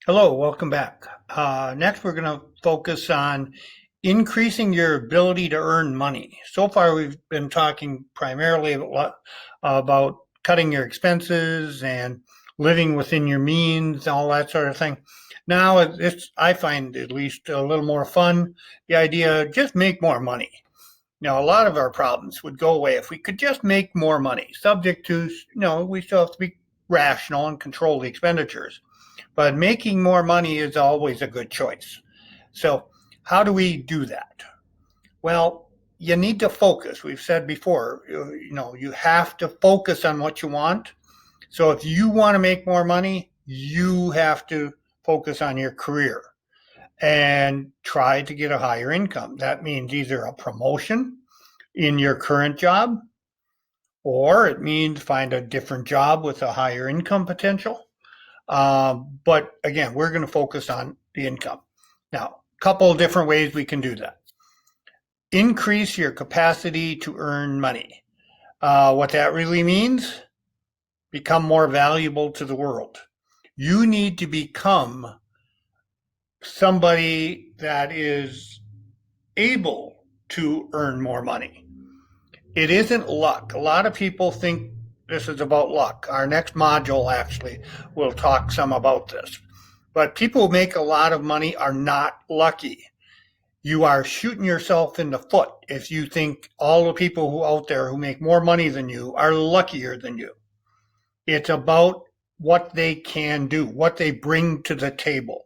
Hello, welcome back. Next, we're going to focus on increasing your ability to earn money. So far, we've been talking primarily about cutting your expenses and living within your means, all that sort of thing. Now, I find at least a little more fun. The idea just make more money. Now, a lot of our problems would go away if we could just make more money, subject to, we still have to be rational and control the expenditures. But making more money is always a good choice. So, how do we do that? Well, you need to focus. We've said before, you have to focus on what you want. So, if you want to make more money, you have to focus on your career and try to get a higher income. That means either a promotion in your current job, or it means find a different job with a higher income potential. But again, we're going to focus on the income. Now, a couple of different ways we can do that. Increase your capacity to earn money. What that really means, become more valuable to the world. You need to become somebody that is able to earn more money. It isn't luck. A lot of people think this is about luck. Our next module actually will talk some about this. But people who make a lot of money are not lucky. You are shooting yourself in the foot if you think all the people who out there who make more money than you are luckier than you. It's about what they can do, what they bring to the table.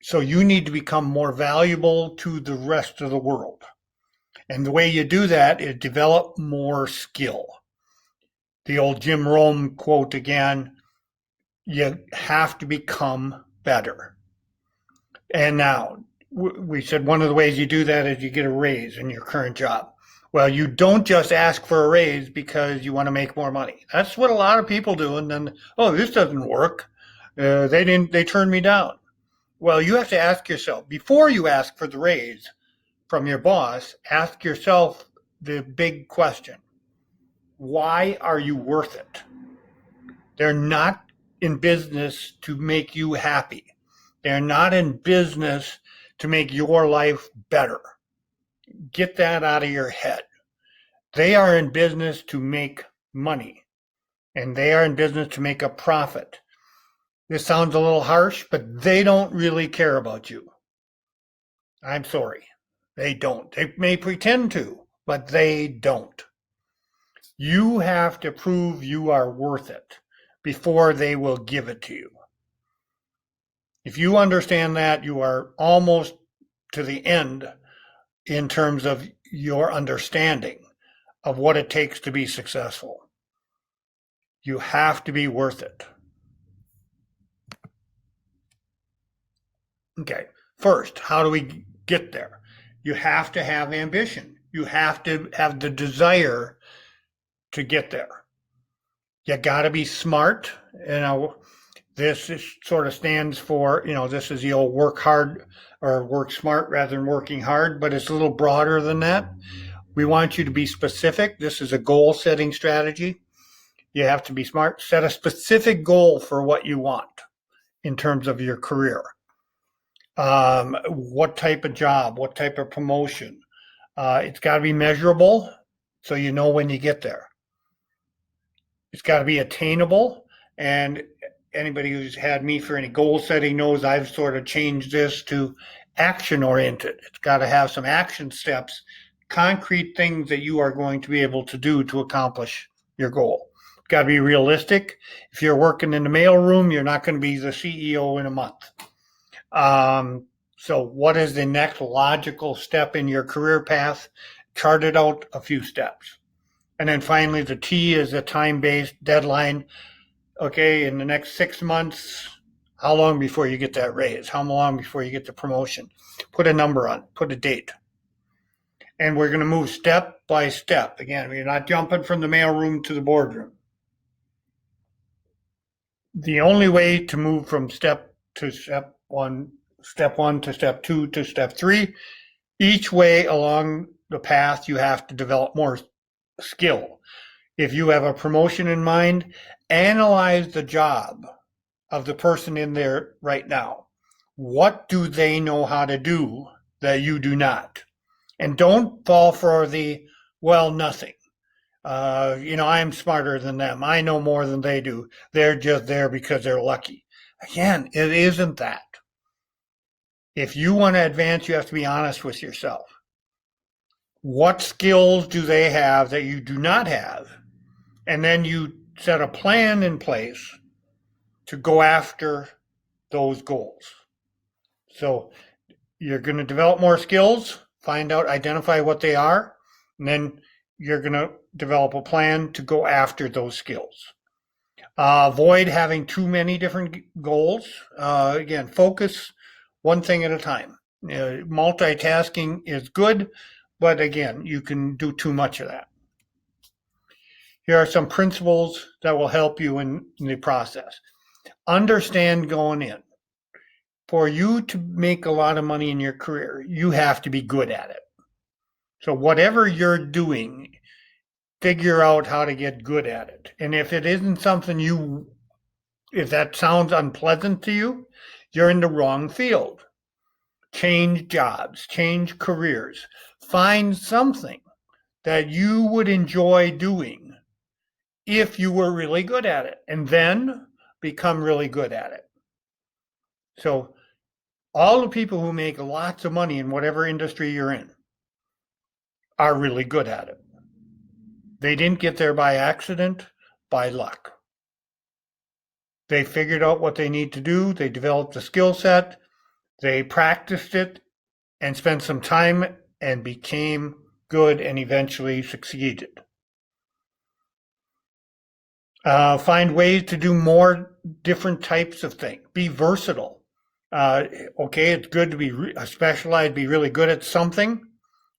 So you need to become more valuable to the rest of the world. And the way you do that is develop more skill. The old Jim Rome quote again, you have to become better. And now, we said one of the ways you do that is you get a raise in your current job. Well, you don't just ask for a raise because you want to make more money. That's what a lot of people do. And then, oh, this doesn't work. They turned me down. Well, you have to ask yourself, before you ask for the raise from your boss, ask yourself the big question. Why are you worth it? They're not in business to make you happy. They're not in business to make your life better. Get that out of your head. They are in business to make money, and they are in business to make a profit. This sounds a little harsh, but they don't really care about you. I'm sorry. They don't. They may pretend to, but they don't. You have to prove you are worth it before they will give it to you. If you understand that, you are almost to the end in terms of your understanding of what it takes to be successful. You have to be worth it. Okay, first, how do we get there? You have to have ambition. You have to have the desire to get there. You got to be smart. This sort of stands for, this is the old work hard or work smart rather than working hard, but it's a little broader than that. We want you to be specific. This is a goal setting strategy. You have to be smart. Set a specific goal for what you want in terms of your career. What type of job, what type of promotion. It's got to be measurable so you know when you get there. It's got to be attainable. And anybody who's had me for any goal setting knows I've sort of changed this to action oriented. It's got to have some action steps, concrete things that you are going to be able to do to accomplish your goal. It's got to be realistic. If you're working in the mailroom, you're not going to be the CEO in a month. So what is the next logical step in your career path? Chart it out a few steps. And then finally, the T is a time-based deadline. Okay, in the next 6 months, how long before you get that raise? How long before you get the promotion? Put a number on, put a date. And we're going to move step by step. Again, we're not jumping from the mailroom to the boardroom. The only way to move from step to step one to step two to step three, each way along the path, you have to develop more skill. If you have a promotion in mind, analyze the job of the person in there right now. What do they know how to do that you do not? And don't fall for the, well, nothing. I'm smarter than them. I know more than they do. They're just there because they're lucky. Again, it isn't that. If you want to advance, you have to be honest with yourself. What skills do they have that you do not have? And then you set a plan in place to go after those goals. So you're going to develop more skills, find out, identify what they are, and then you're going to develop a plan to go after those skills. Avoid having too many different goals. Again, focus one thing at a time. Multitasking is good, but again, you can do too much of that. Here are some principles that will help you in the process. Understand going in. For you to make a lot of money in your career, you have to be good at it. So whatever you're doing, figure out how to get good at it. And if it isn't something if that sounds unpleasant to you, you're in the wrong field. Change jobs, change careers. Find something that you would enjoy doing if you were really good at it, and then become really good at it. So all the people who make lots of money in whatever industry you're in are really good at it. They didn't get there by accident, by luck. They figured out what they need to do. They developed a skill set. They practiced it and spent some time and became good and eventually succeeded. Find ways to do more different types of things. Be versatile. Okay, it's good to be specialized, be really good at something,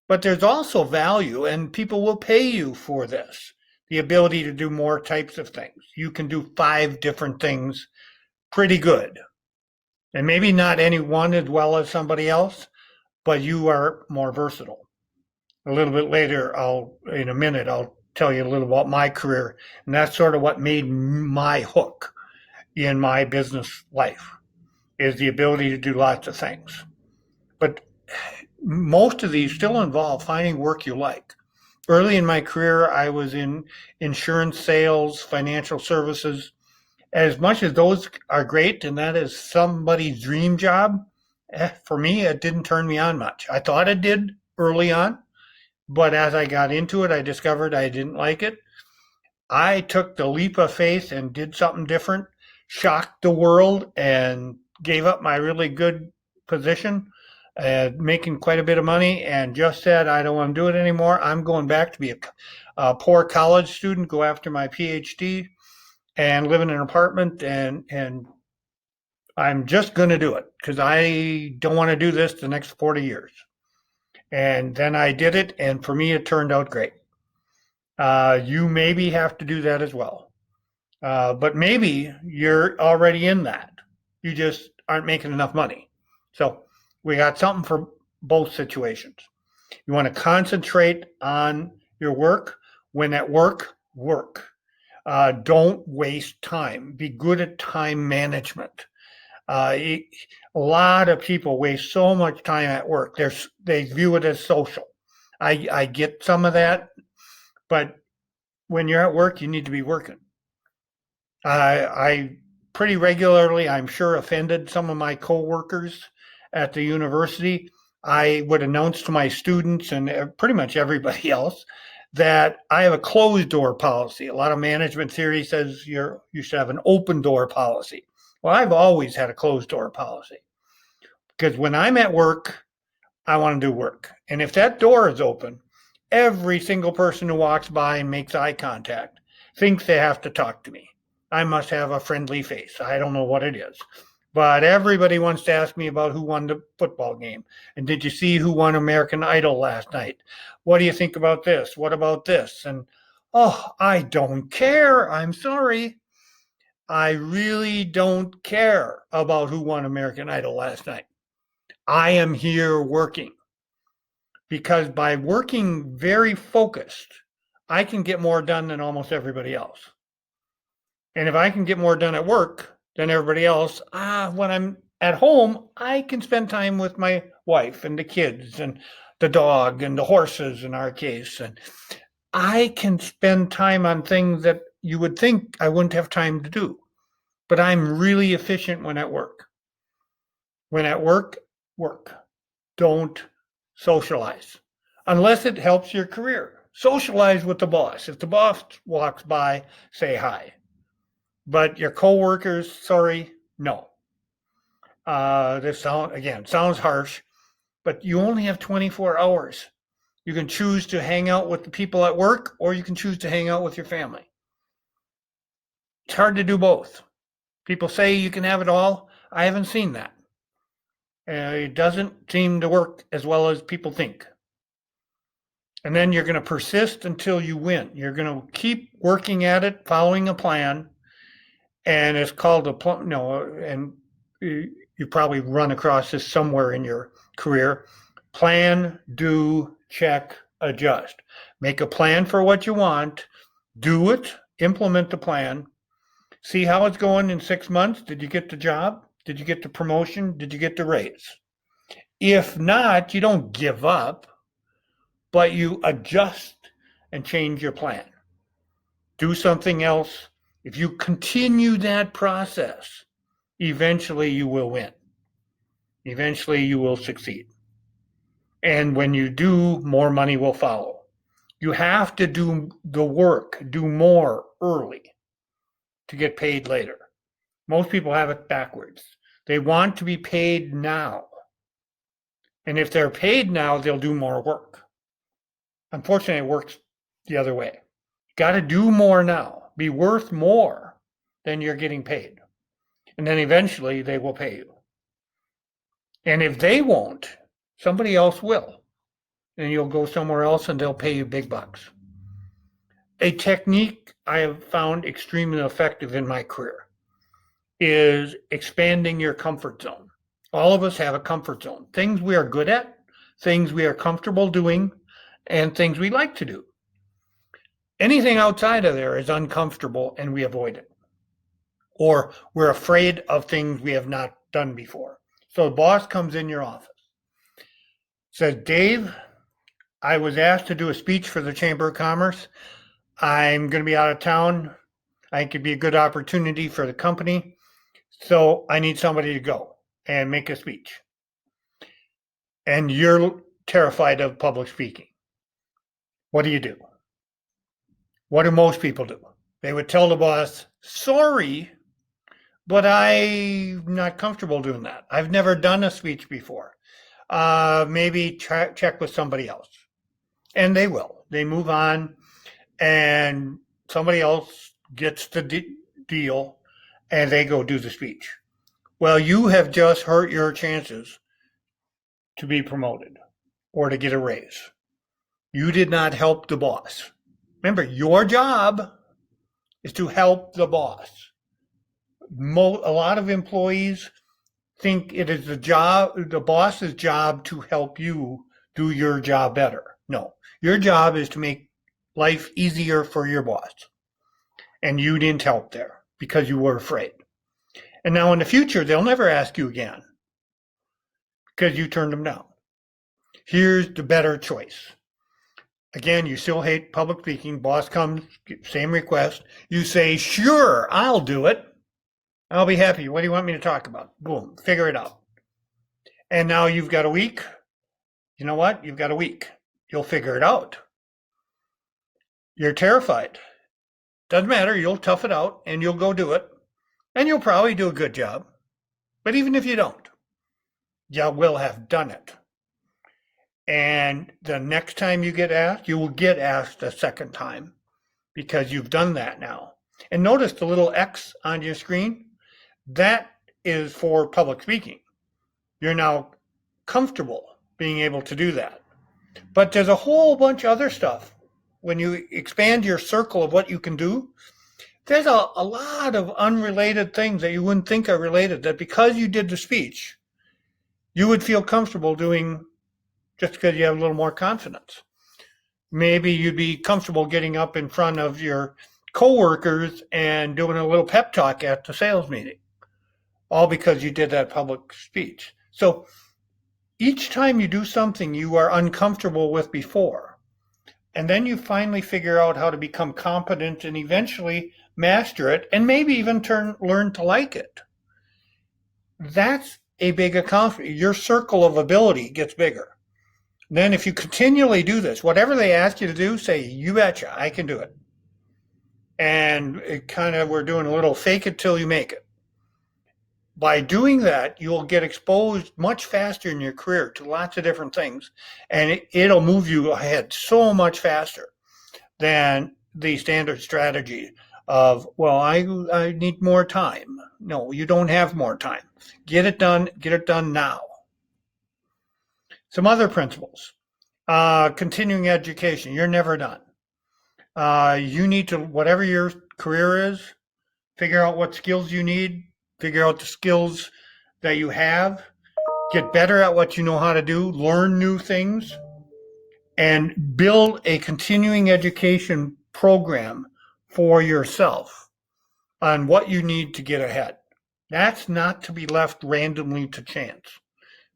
but there's also value, and people will pay you for this. The ability to do more types of things. You can do 5 different things pretty good. And maybe not any one as well as somebody else, but you are more versatile. A little bit later, in a minute, I'll tell you a little about my career, and that's sort of what made my hook in my business life, is the ability to do lots of things. But most of these still involve finding work you like. Early in my career, I was in insurance sales, financial services. As much as those are great, and that is somebody's dream job, for me, it didn't turn me on much. I thought it did early on, but as I got into it, I discovered I didn't like it. I took the leap of faith and did something different, shocked the world, and gave up my really good position, making quite a bit of money, and just said, I don't want to do it anymore. I'm going back to be a poor college student, go after my PhD, and live in an apartment, and I'm just going to do it because I don't want to do this the next 40 years. And then I did it, and for me, it turned out great. You maybe have to do that as well. But maybe you're already in that. You just aren't making enough money. So we got something for both situations. You want to concentrate on your work. When at work, work. Don't waste time. Be good at time management. A lot of people waste so much time at work. They view it as social. I get some of that, but when you're at work, you need to be working. I pretty regularly, I'm sure, offended some of my coworkers at the university. I would announce to my students and pretty much everybody else that I have a closed door policy. A lot of management theory says you should have an open door policy. Well, I've always had a closed door policy because when I'm at work, I want to do work. And if that door is open, every single person who walks by and makes eye contact thinks they have to talk to me. I must have a friendly face. I don't know what it is. But everybody wants to ask me about who won the football game. And did you see who won American Idol last night? What do you think about this? What about this? And, oh, I don't care. I'm sorry. I really don't care about who won American Idol last night. I am here working. Because by working very focused, I can get more done than almost everybody else. And if I can get more done at work, than everybody else. When I'm at home, I can spend time with my wife and the kids and the dog and the horses in our case. And I can spend time on things that you would think I wouldn't have time to do. But I'm really efficient when at work. When at work, work. Don't socialize unless it helps your career. Socialize with the boss. If the boss walks by, say hi. But your coworkers, sorry, no. This sounds harsh, but you only have 24 hours. You can choose to hang out with the people at work, or you can choose to hang out with your family. It's hard to do both. People say you can have it all. I haven't seen that. It doesn't seem to work as well as people think. And then you're going to persist until you win. You're going to keep working at it, following a plan. And it's called and you probably run across this somewhere in your career. Plan, do, check, adjust. Make a plan for what you want, do it, implement the plan, see how it's going in 6 months. Did you get the job? Did you get the promotion? Did you get the raise? If not, you don't give up, but you adjust and change your plan. Do something else. If you continue that process, eventually you will win. Eventually you will succeed. And when you do, more money will follow. You have to do the work, do more early to get paid later. Most people have it backwards. They want to be paid now. And if they're paid now, they'll do more work. Unfortunately, it works the other way. Got to do more now. Be worth more than you're getting paid. And then eventually they will pay you. And if they won't, somebody else will. And you'll go somewhere else and they'll pay you big bucks. A technique I have found extremely effective in my career is expanding your comfort zone. All of us have a comfort zone. Things we are good at, things we are comfortable doing, and things we like to do. Anything outside of there is uncomfortable and we avoid it. Or we're afraid of things we have not done before. So the boss comes in your office, says, Dave, I was asked to do a speech for the Chamber of Commerce. I'm going to be out of town. I think it'd be a good opportunity for the company. So I need somebody to go and make a speech. And you're terrified of public speaking. What do? What do most people do? They would tell the boss, sorry, but I'm not comfortable doing that. I've never done a speech before. Maybe check with somebody else. And they will. They move on and somebody else gets the deal and they go do the speech. Well, you have just hurt your chances to be promoted or to get a raise. You did not help the boss. Remember, your job is to help the boss. A lot of employees think it is the boss's job to help you do your job better. No, your job is to make life easier for your boss. And you didn't help there because you were afraid. And now in the future, they'll never ask you again because you turned them down. Here's the better choice. Again, you still hate public speaking. Boss comes, same request. You say, sure, I'll do it. I'll be happy. What do you want me to talk about? Boom, figure it out. And now you've got a week. You know what? You've got a week. You'll figure it out. You're terrified. Doesn't matter. You'll tough it out and you'll go do it. And you'll probably do a good job. But even if you don't, you will have done it. And the next time you get asked, you will get asked a second time because you've done that now. And notice the little X on your screen. That is for public speaking. You're now comfortable being able to do that. But there's a whole bunch of other stuff. When you expand your circle of what you can do, there's a lot of unrelated things that you wouldn't think are related that because you did the speech, you would feel comfortable doing just because you have a little more confidence. Maybe you'd be comfortable getting up in front of your coworkers and doing a little pep talk at the sales meeting. all because you did that public speech. So each time you do something you are uncomfortable with before, and then you finally figure out how to become competent and eventually master it and maybe even learn to like it. That's a big accomplishment. Your circle of ability gets bigger. Then if you continually do this, whatever they ask you to do, say, you betcha, I can do it. And it kind of, we're doing a little fake it till you make it. By doing that, you'll get exposed much faster in your career to lots of different things, and it'll move you ahead so much faster than the standard strategy of, well, I need more time. No, you don't have more time. Get it done now. Some other principles. Continuing education, you're never done. You need to, whatever your career is, figure out what skills you need, figure out the skills that you have, get better at what you know how to do, learn new things, and build a continuing education program for yourself on what you need to get ahead. That's not to be left randomly to chance.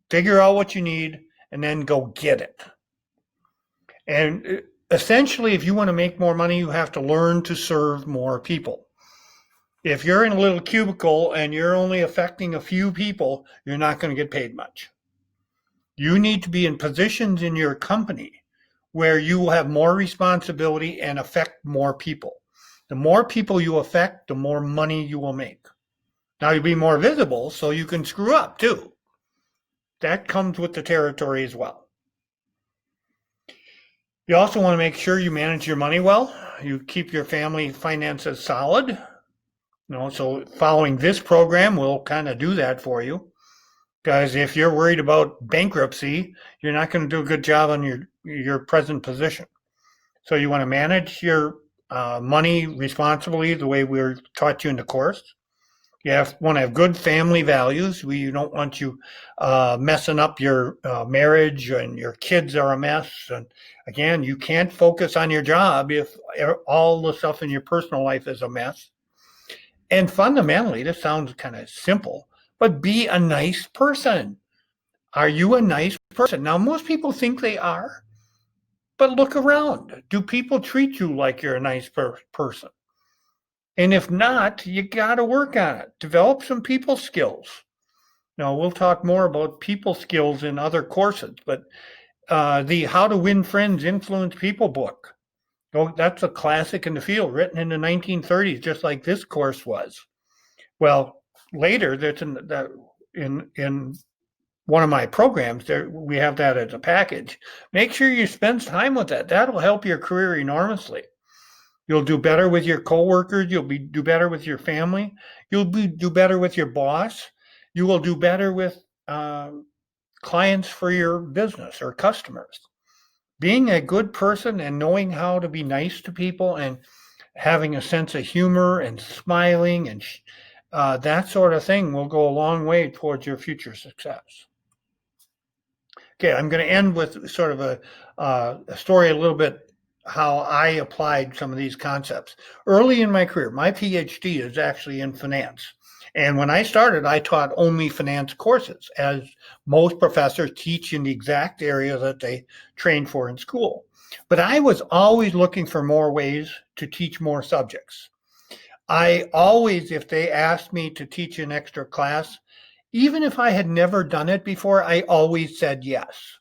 Figure out what you need and then go get it. And essentially, if you want to make more money, you have to learn to serve more people. If you're in a little cubicle and you're only affecting a few people, you're not going to get paid much. You need to be in positions in your company where you will have more responsibility and affect more people. The more people you affect, the more money you will make. Now you'll be more visible, so you can screw up too. That comes with the territory as well. You also want to make sure you manage your money well. You keep your family finances solid. So following this program will kind of do that for you. Because if you're worried about bankruptcy, you're not going to do a good job on your present position. So you want to manage your money responsibly the way we're taught you in the course. You want to have good family values. You don't want you messing up your marriage, and your kids are a mess. And again, you can't focus on your job if all the stuff in your personal life is a mess. And fundamentally, this sounds kind of simple, but be a nice person. Are you a nice person? Now, most people think they are, but look around. Do people treat you like you're a nice person? And if not, you got to work on it. Develop some people skills. Now, we'll talk more about people skills in other courses, but the How to Win Friends, Influence People book, that's a classic in the field, written in the 1930s, just like this course was. Well, later, that's in one of my programs, we have that as a package. Make sure you spend time with that. That'll help your career enormously. You'll do better with your coworkers. You'll do better with your family. You'll do better with your boss. You will do better with clients for your business or customers. Being a good person and knowing how to be nice to people and having a sense of humor and smiling and that sort of thing will go a long way towards your future success. Okay, I'm going to end with sort of a story a little bit how I applied some of these concepts. Early in my career, my PhD is actually in finance. And when I started, I taught only finance courses, as most professors teach in the exact area that they train for in school. But I was always looking for more ways to teach more subjects. I always, if they asked me to teach an extra class, even if I had never done it before, I always said yes.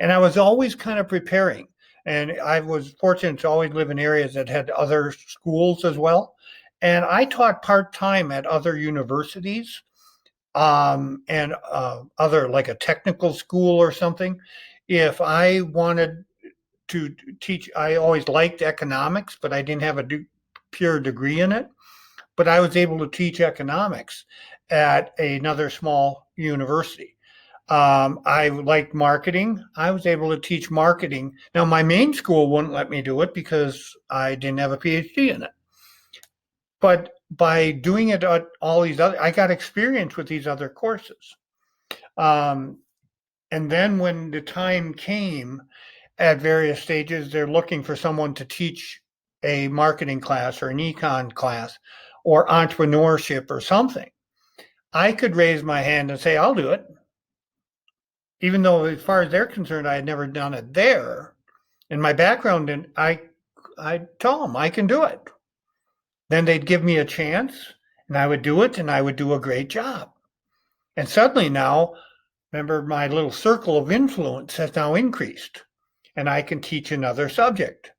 And I was always kind of preparing. And I was fortunate to always live in areas that had other schools as well. And I taught part-time at other universities and other, like a technical school or something. If I wanted to teach, I always liked economics, but I didn't have a pure degree in it. But I was able to teach economics at another small university. I liked marketing. I was able to teach marketing. Now, my main school wouldn't let me do it because I didn't have a PhD in it. But by doing it at all these other, I got experience with these other courses. And then when the time came at various stages, they're looking for someone to teach a marketing class or an econ class or entrepreneurship or something. I could raise my hand and say, I'll do it. Even though as far as they're concerned, I had never done it there. In my background, and I'd tell them I can do it. Then they'd give me a chance and I would do it and I would do a great job. And suddenly now, remember, my little circle of influence has now increased and I can teach another subject.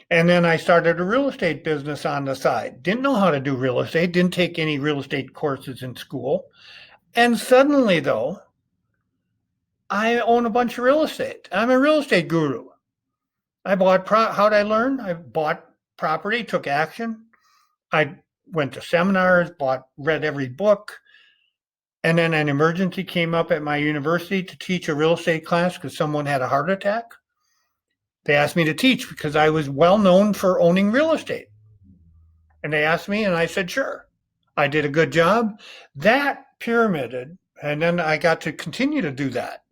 And then I started a real estate business on the side. Didn't know how to do real estate, didn't take any real estate courses in school. And suddenly, though, I own a bunch of real estate. I'm a real estate guru. I bought, how'd I learn? I bought property, took action. I went to seminars, read every book. And then an emergency came up at my university to teach a real estate class because someone had a heart attack. They asked me to teach because I was well known for owning real estate. And they asked me and I said, sure. I did a good job. That pyramided, and then I got to continue to do that.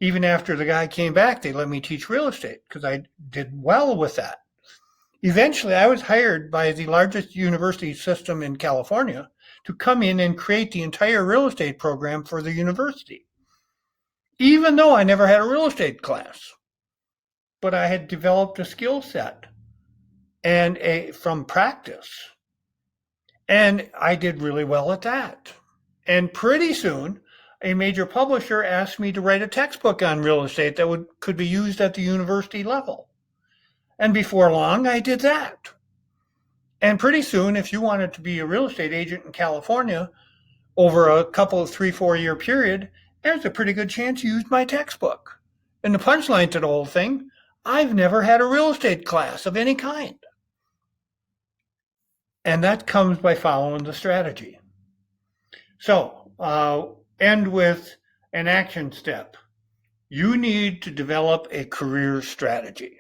Even after the guy came back, they let me teach real estate because I did well with that. Eventually, I was hired by the largest university system in California to come in and create the entire real estate program for the university, even though I never had a real estate class. But I had developed a skill set and from practice. And I did really well at that. And pretty soon, a major publisher asked me to write a textbook on real estate that could be used at the university level. And before long, I did that. And pretty soon, if you wanted to be a real estate agent in California over a couple of 3-4 year period, there's a pretty good chance you used my textbook. And the punchline to the whole thing, I've never had a real estate class of any kind. And that comes by following the strategy. So, end with an action step. You need to develop a career strategy.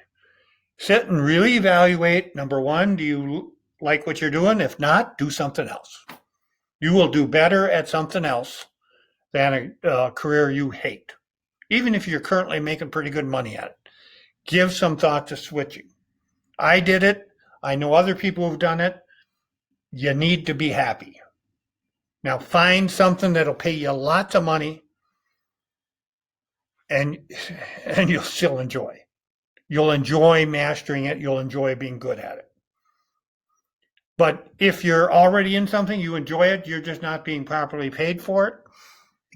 Sit and really evaluate, number one, do you like what you're doing? If not, do something else. You will do better at something else than a career you hate, even if you're currently making pretty good money at it. Give some thought to switching. I did it. I know other people who've done it. You need to be happy. Now find something that'll pay you lots of money and you'll still enjoy. You'll enjoy mastering it. You'll enjoy being good at it. But if you're already in something, you enjoy it, you're just not being properly paid for it.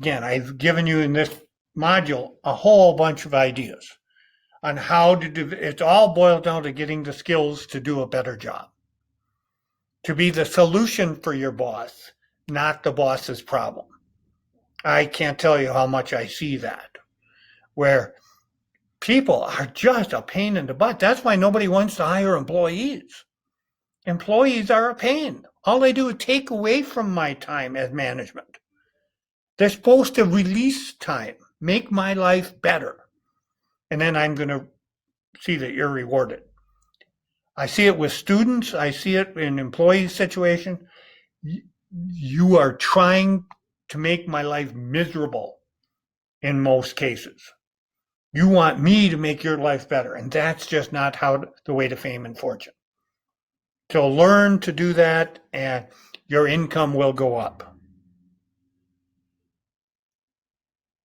Again, I've given you in this module a whole bunch of ideas on how to do it. It all boils down to getting the skills to do a better job. To be the solution for your boss, not the boss's problem. I can't tell you how much I see that, where people are just a pain in the butt. That's why nobody wants to hire employees. Employees are a pain. All they do is take away from my time as management. They're supposed to release time, make my life better. And then I'm going to see that you're rewarded. I see it with students. I see it in employee situation. You are trying to make my life miserable in most cases. You want me to make your life better, and that's just not the way to fame and fortune. So learn to do that, and your income will go up.